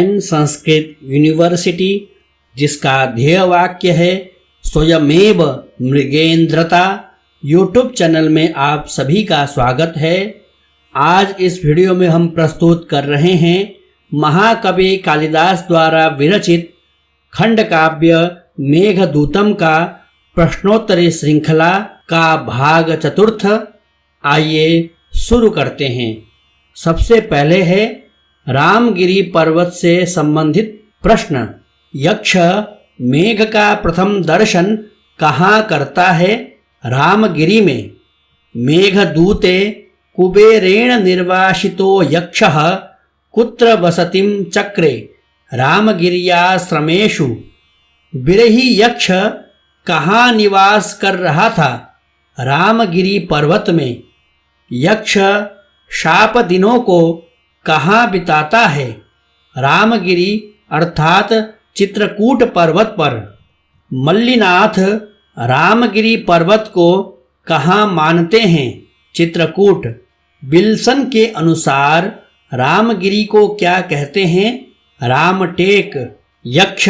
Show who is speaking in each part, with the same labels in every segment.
Speaker 1: Jain Sanskrit university, जिसका ध्येय वाक्य है स्वयमेव मृगेंद्रता, यूट्यूब चैनल में आप सभी का स्वागत है। आज इस वीडियो में हम प्रस्तुत कर रहे हैं महाकवि कालिदास द्वारा विरचित खंड काव्य मेघदूतम का प्रश्नोत्तरी श्रृंखला का भाग चतुर्थ। आइए शुरू करते हैं। सबसे पहले है रामगिरी पर्वत से संबंधित प्रश्न। यक्ष मेघ का प्रथम दर्शन कहाँ करता है? रामगिरी में। मेघदूते कुबेरेण निर्वासितो यक्षः कुत्र वसतिं चक्रे रामगिर्याश्रमेषु। बिरही यक्ष कहाँ निवास कर रहा था? रामगिरी पर्वत में। यक्ष शाप दिनों को कहाँ बिताता है? रामगिरी अर्थात चित्रकूट पर्वत पर। मल्लिनाथ रामगिरी पर्वत को कहाँ मानते हैं? चित्रकूट। विल्सन के अनुसार रामगिरी को क्या कहते हैं? रामटेक। यक्ष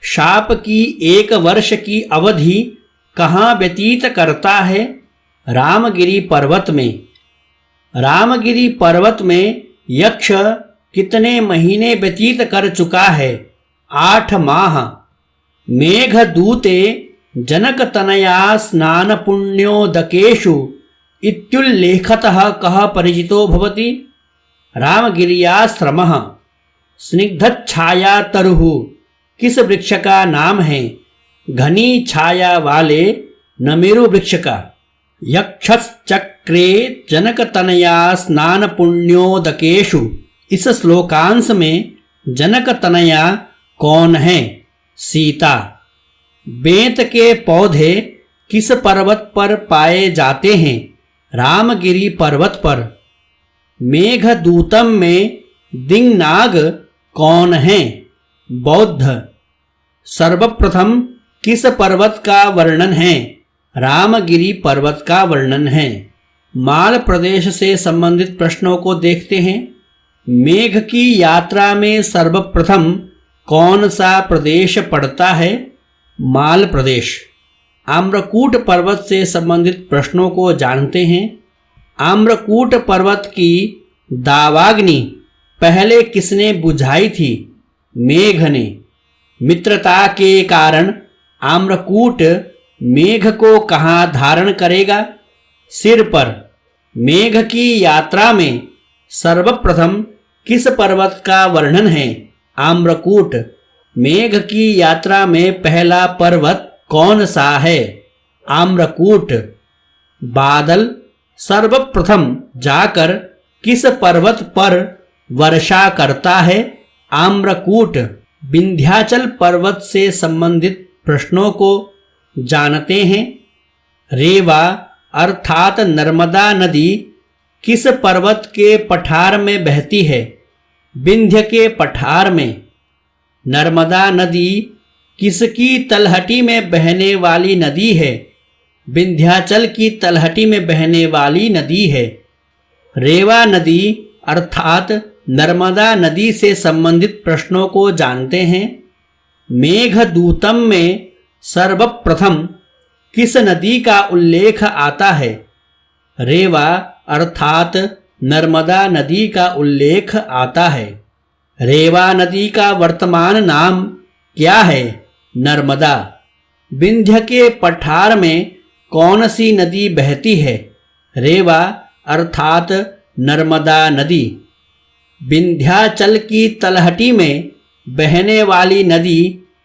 Speaker 1: शाप की 1 वर्ष की अवधि कहाँ व्यतीत करता है? रामगिरी पर्वत में। रामगिरी पर्वत में यक्ष कितने महीने व्यतीत कर चुका है? 8 माह। मेघदूते जनकतनया स्नान पुण्योदकेषु इत्युल्लेखतः कः परिचितो भवति? रामगिर्याश्रमः। स्निग्धच्छाया तरुः किस वृक्ष का नाम है? घनी छाया वाले नमेरु वृक्ष का। यक्षश्चक्रे जनकतनया स्नान पुण्योदकेषु। इस श्लोकांश में जनकतनया कौन है? सीता। बेंत के पौधे किस पर्वत पर पाए जाते हैं? रामगिरी पर्वत पर। मेघदूतम में दिंगनाग कौन है? बौद्ध। सर्वप्रथम किस पर्वत का वर्णन है? रामगिरी पर्वत का वर्णन है। माल प्रदेश से संबंधित प्रश्नों को देखते हैं। मेघ की यात्रा में सर्वप्रथम कौन सा प्रदेश पड़ता है? माल प्रदेश। आम्रकूट पर्वत से संबंधित प्रश्नों को जानते हैं। आम्रकूट पर्वत की दावाग्नि पहले किसने बुझाई थी? मेघ ने। मित्रता के कारण आम्रकूट मेघ को कहाँ धारण करेगा? सिर पर। मेघ की यात्रा में सर्वप्रथम किस पर्वत का वर्णन है? आम्रकूट। मेघ की यात्रा में पहला पर्वत कौन सा है? आम्रकूट। बादल सर्वप्रथम जाकर किस पर्वत पर वर्षा करता है? आम्रकूट। विंध्याचल पर्वत से संबंधित प्रश्नों को जानते हैं। रेवा अर्थात नर्मदा नदी किस पर्वत के पठार में बहती है? विंध्य के पठार में। नर्मदा नदी किसकी तलहटी में बहने वाली नदी है? विंध्याचल की तलहटी में बहने वाली नदी है। रेवा नदी अर्थात नर्मदा नदी से संबंधित प्रश्नों को जानते हैं। मेघदूतम में सर्वप्रथम किस नदी का उल्लेख आता है? रेवा अर्थात नर्मदा नदी का उल्लेख आता है। रेवा नदी का वर्तमान नाम क्या है? नर्मदा। विंध्य के पठार में कौन सी नदी बहती है? रेवा अर्थात नर्मदा नदी। विंध्याचल की तलहटी में बहने वाली नदी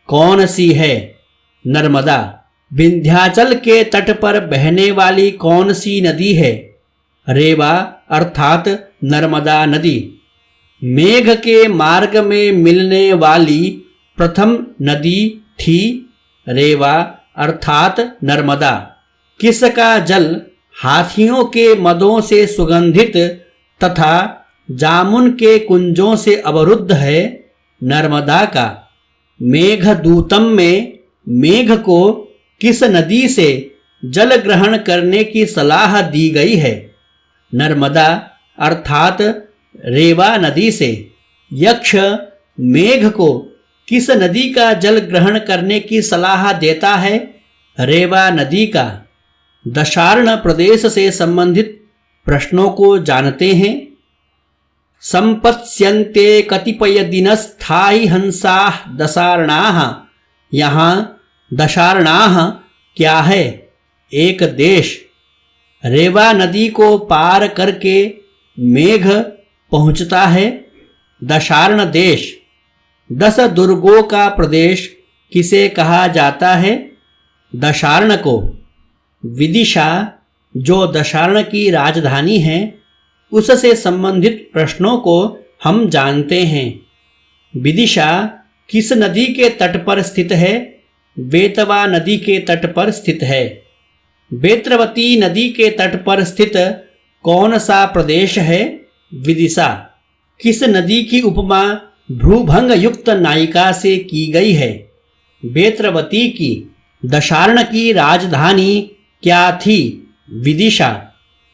Speaker 1: कौन सी है? नर्मदा। विंध्याचल के तट पर बहने वाली कौन सी नदी है? रेवा अर्थात नर्मदा नदी। मेघ के मार्ग में मिलने वाली प्रथम नदी थी रेवा अर्थात नर्मदा। किसका जल हाथियों के मदों से सुगंधित तथा जामुन के कुंजों से अवरुद्ध है? नर्मदा का। मेघदूतम में मेघ को किस नदी से जल ग्रहण करने की सलाह दी गई है? नर्मदा अर्थात रेवा नदी से। यक्ष मेघ को किस नदी का जल ग्रहण करने की सलाह देता है? रेवा नदी का। दशार्ण प्रदेश से संबंधित प्रश्नों को जानते हैं। संपत्स्यन्ते कतिपय दिनस्थायी हंसाः दशार्णाः। यहाँ दशार्णाः क्या है? एक देश। रेवा नदी को पार करके मेघ पहुँचता है। दशार्ण देश। 10 दुर्गों का प्रदेश किसे कहा जाता है? दशार्ण को। विदिशा जो दशार्ण की राजधानी है, उससे संबंधित प्रश्नों को हम जानते हैं। विदिशा किस नदी के तट पर स्थित है? बेतवा नदी के तट पर स्थित है। बेत्रवती नदी के तट पर स्थित कौन सा प्रदेश है? विदिशा। किस नदी की उपमा भ्रूभंग युक्त नायिका से की गई है? बेत्रवती की। दशार्ण की राजधानी क्या थी? विदिशा।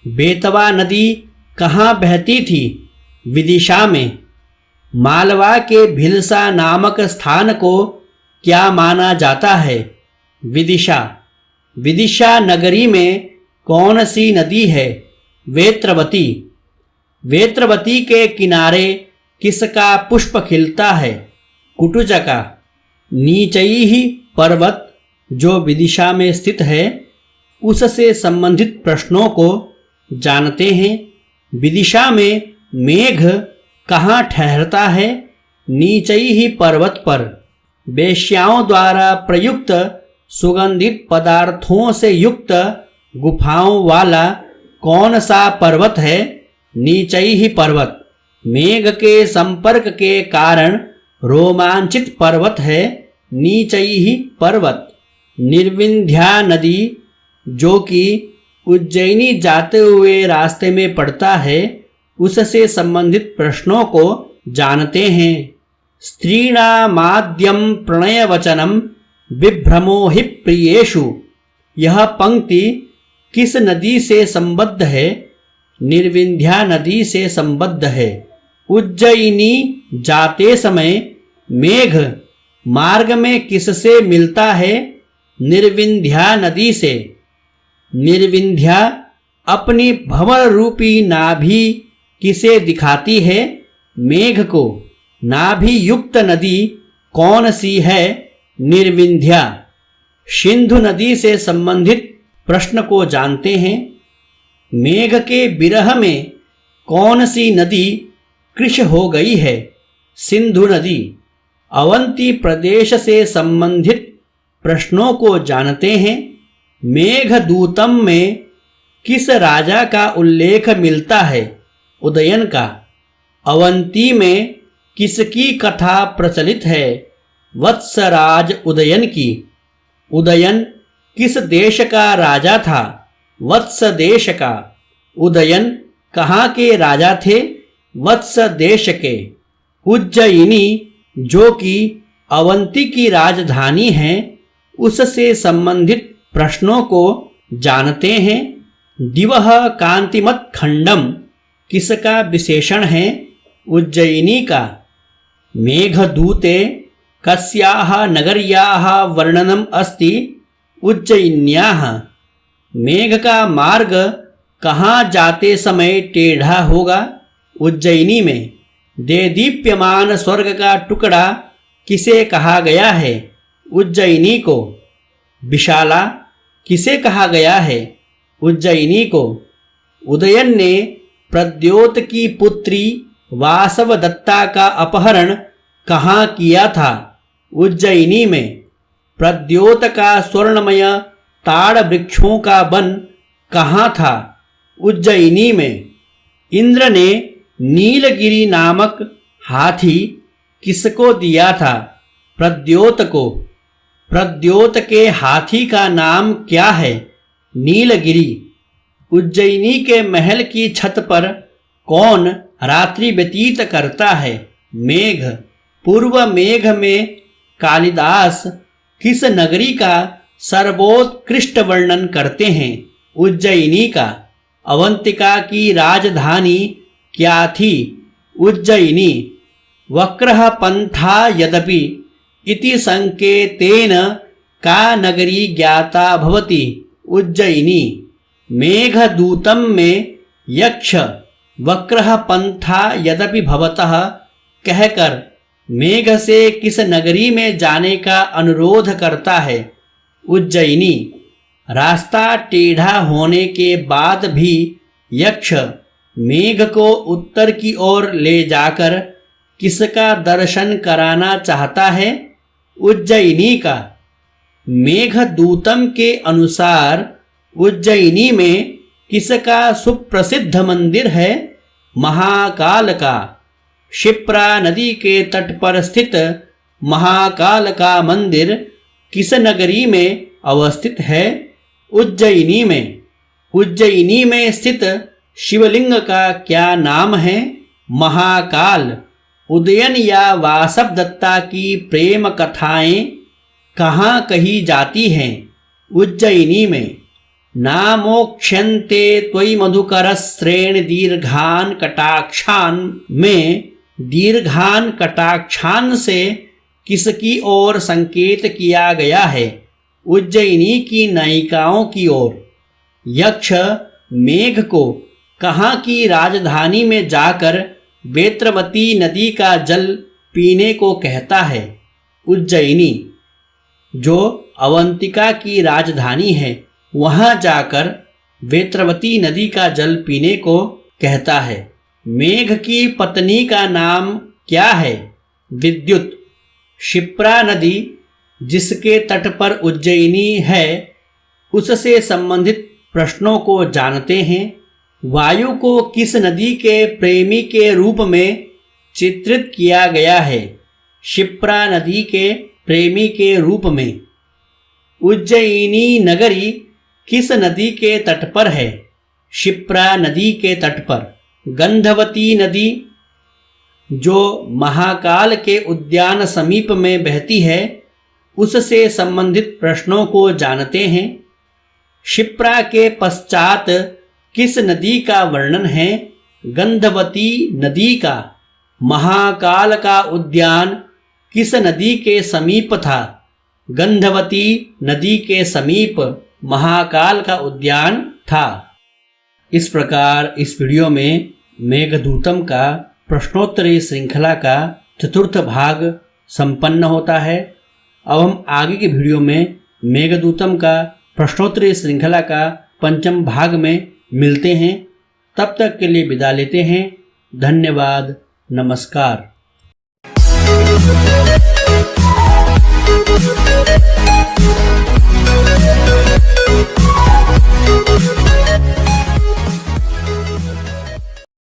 Speaker 1: बेतवा नदी कहाँ बहती थी? विदिशा में। मालवा के भिलसा नामक स्थान को क्या माना जाता है? विदिशा। विदिशा नगरी में कौन सी नदी है? वेत्रवती। वेत्रवती के किनारे किसका पुष्प खिलता है? कुटुज का। नीचैः पर्वत जो विदिशा में स्थित है, उससे संबंधित प्रश्नों को जानते हैं। विदिशा में मेघ कहाँ ठहरता है? नीचैः पर्वत पर। वेश्याओं द्वारा प्रयुक्त सुगंधित पदार्थों से युक्त गुफाओं वाला कौन सा पर्वत है? नीचैः पर्वत। मेघ के संपर्क के कारण रोमांचित पर्वत है। नीचैः पर्वत। निर्विंध्या नदी जो कि उज्जैनी जाते हुए रास्ते में पड़ता है, उससे संबंधित प्रश्नों को जानते हैं। स्त्रीणामाद्यं प्रणयवचनं विभ्रमो हि प्रियेषु। यह पंक्ति किस नदी से संबद्ध है? निर्विंध्या नदी से संबद्ध है। उज्जयिनी जाते समय मेघ मार्ग में किससे मिलता है? निर्विंध्या नदी से। निर्विंध्या अपनी भंवर रूपी नाभि किसे दिखाती है? मेघ को। नाभि युक्त नदी कौन सी है? निर्विंध्या। सिंधु नदी से संबंधित प्रश्न को जानते हैं। मेघ के विरह में कौन सी नदी कृश हो गई है? सिंधु नदी। अवंती प्रदेश से संबंधित प्रश्नों को जानते हैं। मेघदूतम में किस राजा का उल्लेख मिलता है? उदयन का। अवंती में किसकी कथा प्रचलित है? वत्सराज उदयन की। उदयन किस देश का राजा था? वत्स देश का। उदयन कहाँ के राजा थे? वत्स देश के। उज्जयिनी जो कि अवंती की राजधानी है, उससे संबंधित प्रश्नों को जानते हैं। दिवह कांतिमत खंडम किसका विशेषण है? उज्जयिनी का। मेघदूते कस्याः नगर्याः वर्णनम अस्ति? उज्जयिन्याः। मेघ का मार्ग कहाँ जाते समय टेढ़ा होगा? उज्जयिनी में। देदीप्यमान स्वर्ग का टुकड़ा किसे कहा गया है? उज्जयिनी को। विशाला किसे कहा गया है? उज्जयिनी को। उदयन ने प्रद्योत की पुत्री वासवदत्ता का अपहरण कहाँ किया था? उज्जयिनी में। प्रद्योत का स्वर्णमय ताड़ वृक्षों का वन कहाँ था? उज्जयिनी में। इंद्र ने नीलगिरी नामक हाथी किसको दिया था? प्रद्योत को। प्रद्योत के हाथी का नाम क्या है? नीलगिरी। उज्जयिनी के महल की छत पर कौन रात्रि व्यतीत करता है? मेघ। पूर्व मेघ में कालिदास किस नगरी का सर्वोत्कृष्ट वर्णन करते हैं? उज्जयिनी का। अवंतिका की राजधानी क्या थी? उज्जयिनी। वक्रः पंथा यदपि इति संकेतेन का नगरी ज्ञाता भवति उज्जयिनी। मेघदूतम में यक्ष वक्रः पंथा यदपि भवतः कहकर मेघ से किस नगरी में जाने का अनुरोध करता है उज्जयिनी। रास्ता टेढ़ा होने के बाद भी यक्ष मेघ को उत्तर की ओर ले जाकर किसका दर्शन कराना चाहता है उज्जयिनी का। मेघदूतम के अनुसार उज्जयिनी में किसका सुप्रसिद्ध मंदिर है महाकाल का। क्षिप्रा नदी के तट पर स्थित महाकाल का मंदिर किस नगरी में अवस्थित है उज्जयिनी में। उज्जयिनी में स्थित शिवलिंग का क्या नाम है महाकाल। उदयन या वासवदत्ता की प्रेम कथाएं कहाँ कही जाती हैं उज्जयिनी में। नामोक्ष्यन्ते त्वयि मधुकरश्रेण दीर्घान कटाक्षान में दीर्घान कटाक्षान से किसकी ओर संकेत किया गया है उज्जयिनी की नायिकाओं की ओर। यक्ष मेघ को कहाँ की राजधानी में जाकर वेत्रवती नदी का जल पीने को कहता है उज्जयिनी। जो अवंतिका की राजधानी है वहां जाकर वेत्रवती नदी का जल पीने को कहता है। मेघ की पत्नी का नाम क्या है विद्युत। क्षिप्रा नदी जिसके तट पर उज्जयिनी है उससे संबंधित प्रश्नों को जानते हैं। वायु को किस नदी के प्रेमी के रूप में चित्रित किया गया है क्षिप्रा नदी के प्रेमी के रूप में। उज्जयिनी नगरी किस नदी के तट पर है क्षिप्रा नदी के तट पर। गंधवती नदी जो महाकाल के उद्यान समीप में बहती है उससे संबंधित प्रश्नों को जानते हैं। क्षिप्रा के पश्चात किस नदी का वर्णन है गंधवती नदी का। महाकाल का उद्यान किस नदी के समीप था गंधवती नदी के समीप महाकाल का उद्यान था। इस प्रकार इस वीडियो में मेघदूतम का प्रश्नोत्तरी श्रृंखला का चतुर्थ भाग संपन्न होता है। अब हम आगे के वीडियो में मेघदूतम का प्रश्नोत्तरी श्रृंखला का पंचम भाग में मिलते हैं। तब तक के लिए विदा लेते हैं। धन्यवाद। नमस्कार।